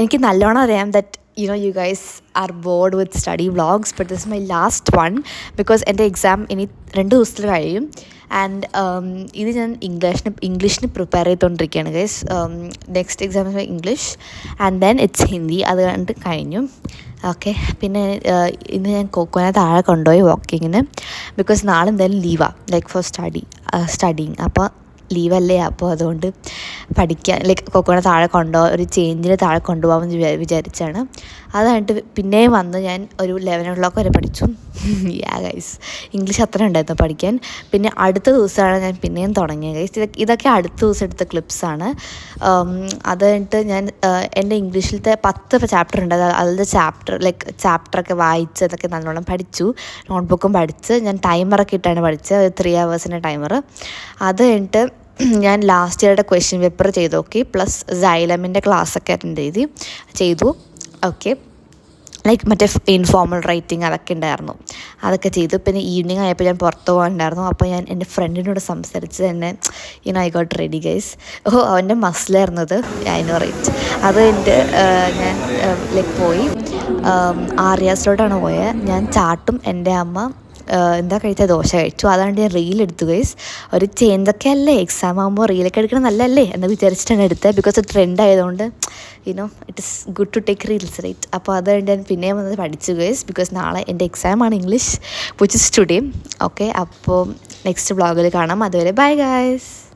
എനിക്ക് നല്ലോണം അറിയാം that you guys are bored with study vlogs, but this is my last one because എൻ്റെ exam ഇനി 2 ദിവസത്തിൽ കഴിയും. ആൻഡ് ഇത് ഞാൻ ഇംഗ്ലീഷിന് പ്രിപ്പയർ ചെയ്തുകൊണ്ടിരിക്കുകയാണ് guys. Next exam English and then it's Hindi. അത് കണ്ട് കഴിഞ്ഞു. ഓക്കെ, പിന്നെ ഇന്ന് ഞാൻ കൊക്കോനെ താഴെ കൊണ്ടുപോയി വാക്കിങ്ങിന് ബിക്കോസ് നാളെ എന്തായാലും ലീവാണ്, ലൈക്ക് ഫോർ സ്റ്റഡിങ്. അപ്പോൾ ലീവല്ലേ, അപ്പോൾ അതുകൊണ്ട് പഠിക്കാൻ ലൈക്ക് കൊക്കോനെ താഴെ ഒരു ചേഞ്ചിന് താഴെ കൊണ്ടുപോകാമെന്ന് വിചാരിച്ചാണ്. അത് കഴിഞ്ഞിട്ട് പിന്നെയും വന്ന് ഞാൻ ഒരു 11 o'clock വരെ പഠിച്ചു. ഗൈസ്, ഇംഗ്ലീഷ് അത്ര ഉണ്ടായിരുന്നു പഠിക്കാൻ. പിന്നെ അടുത്ത ദിവസമാണ് ഞാൻ പിന്നെയും തുടങ്ങിയത് ഗൈസ്. ഇതൊക്കെ അടുത്ത ദിവസം എടുത്ത ക്ലിപ്സാണ്. അത് കഴിഞ്ഞിട്ട് ഞാൻ എൻ്റെ ഇംഗ്ലീഷിലത്തെ 10 ചാപ്റ്റർ ഉണ്ട്. അതിലത്തെ ചാപ്റ്ററൊക്കെ വായിച്ച് അതൊക്കെ നല്ലോണം പഠിച്ചു. നോട്ട്ബുക്കും പഠിച്ച് ഞാൻ ടൈമറൊക്കെ ഇട്ടാണ് പഠിച്ചത്, 3 hours ടൈമർ. അത് കഴിഞ്ഞിട്ട് ഞാൻ ലാസ്റ്റ് ഇയറുടെ ക്വസ്റ്റ്യൻ പേപ്പർ ചെയ്തു നോക്കി, പ്ലസ് സൈലമിൻ്റെ ക്ലാസ്സൊക്കെ അറ്റൻഡ് ചെയ്തു. ഓക്കെ, ലൈക്ക് മറ്റേ ഇൻഫോർമൽ റൈറ്റിംഗ് അതൊക്കെ ഉണ്ടായിരുന്നു, അതൊക്കെ ചെയ്തു. പിന്നെ ഈവനിങ് ആയപ്പോൾ ഞാൻ പുറത്ത് പോകാനുണ്ടായിരുന്നു. അപ്പോൾ ഞാൻ എൻ്റെ ഫ്രണ്ടിനോട് സംസാരിച്ച് തന്നെ ഐ ഗോട്ട് റെഡി ഗൈസ്. അവൻ്റെ മസിലായിരുന്നത് റൈറ്റ്. അത് കഴിഞ്ഞിട്ട് ഞാൻ ലൈക്ക് പോയി ആര്യാസിലോട്ടാണ് പോയത്. ഞാൻ ചാട്ടും എൻ്റെ അമ്മ എന്താ കഴിച്ചാൽ ദോശ കഴിച്ചു. അതാണ് ഞാൻ റീലെടുത്തു ഗൈസ്. ഒരു ചേഞ്ചൊക്കെ അല്ലേ, എക്സാം ആകുമ്പോൾ റീലൊക്കെ എടുക്കണം നല്ലതല്ലേ എന്ന് വിചാരിച്ചിട്ടാണ് എടുത്തത്. ബിക്കോസ് ട്രെൻഡ് ആയതുകൊണ്ട് it is good to take reels right. അപ്പോൾ അത് ഞാൻ പിന്നെയും വന്നത് പഠിച്ചു ഗൈസ്, ബിക്കോസ് നാളെ എൻ്റെ എക്സാമാണ് English, which is today. Okay, അപ്പോൾ നെക്സ്റ്റ് വ്ളോഗിൽ കാണാം. അതുവരെ ബൈ ഗൈസ്.